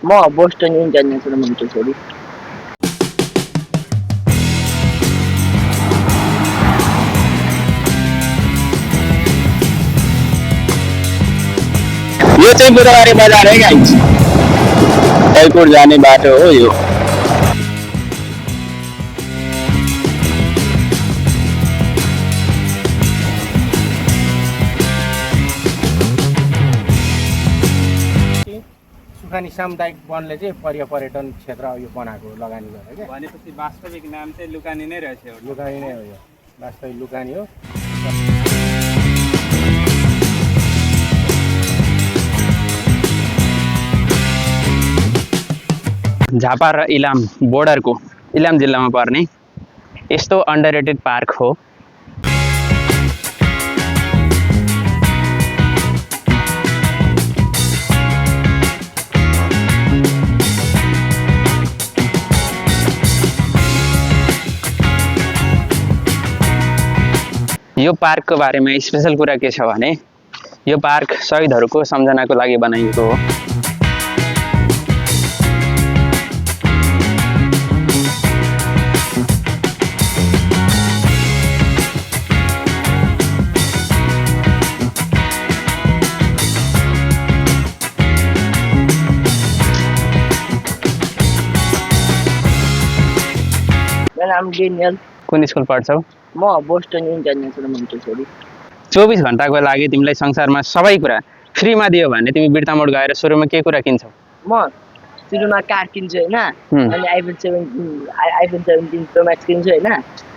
म Boston international Montessori. यो चाहिँ बुधबारे बजार है गाइस, जयपुर जाने बाटो हो यो। सुखानी सामुदायिक वनले चाहिँ पर्यटन क्षेत्र यो बनाएको लगानी गरेर क्या। भनेपछि वास्तविक नाम चाहिँ लुकानी नै रहेछ। लुकानी नै हो यो, वास्तविक लुकानी हो। झापा र इलाम बोर्डरको इलाम जिल्लामा पर्ने यस्तो अन्डररेटेड पार्क हो। यो पार्कको बारेमा स्पेशल कुरा के छ भने यो पार्क शहीदहरूको सम्झनाको लागि बनाइएको हो। मेरो नाम डेनियल। कुन स्कुल पढ्छौ? म बोस्टन इन्टरनेसनल मोन्टेसरी। 24 घण्टाको लागि तिमीलाई संसारमा सबै कुरा फ्रीमा दियो भने तिमी बिर्ता मोड गएर सुरुमा के कुरा किन्छौ? म सुरुमा कार किन्छु होइन, अनि आइफोन 17 प्रो म्याक्स किन्छु होइन,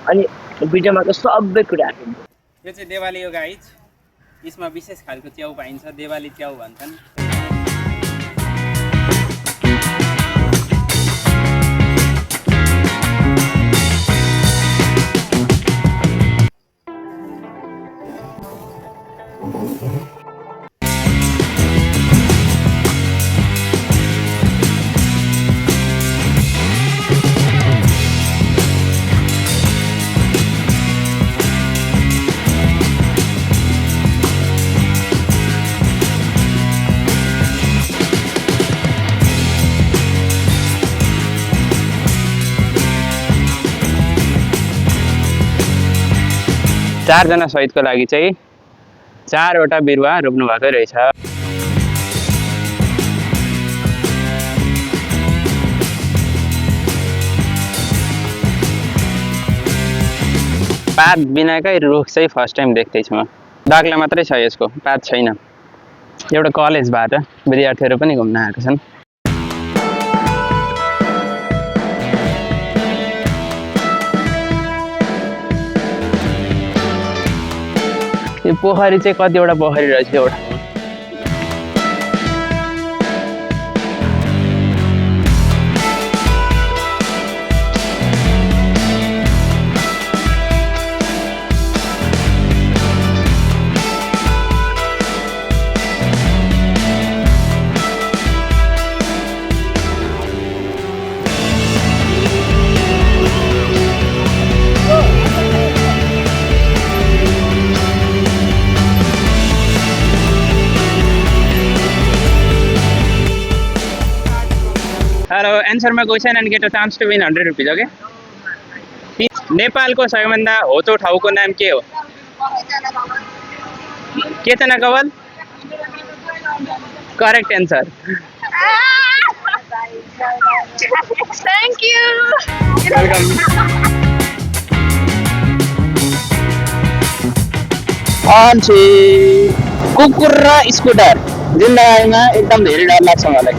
अनि भिडियोमा त सबै कुरा किन्छु। यो चाहिँ देवाली हो गाइज। यसमा विशेष खालको च्याउ पाइन्छ, देवाली च्याउ भन्छन्। चारजना शहीदको लागि चाहिँ 4वटा बिरुवा रोप्नु भएको रहेछ। पात बिनाकै रुख चाहिँ फर्स्ट टाइम देख्दैछु म। डाक्ला मात्रै छ यसको, पात छैन। एउटा कलेजबाट विद्यार्थीहरू पनि घुम्न आएका छन्। यो पोखरी चाहिँ कतिवटा पोखरी रहेछ एउटा। Hello, answer my question and get a chance to win 100 rupees, okay? नेपालको सबैभन्दा होचो ठाउँको नाम के हो? Kechana Kawal? Correct answer. Thank you. Welcome. कुकुर र स्कुटर जिन्दगीमा एकदम धेरै डर लाग्छ मलाई।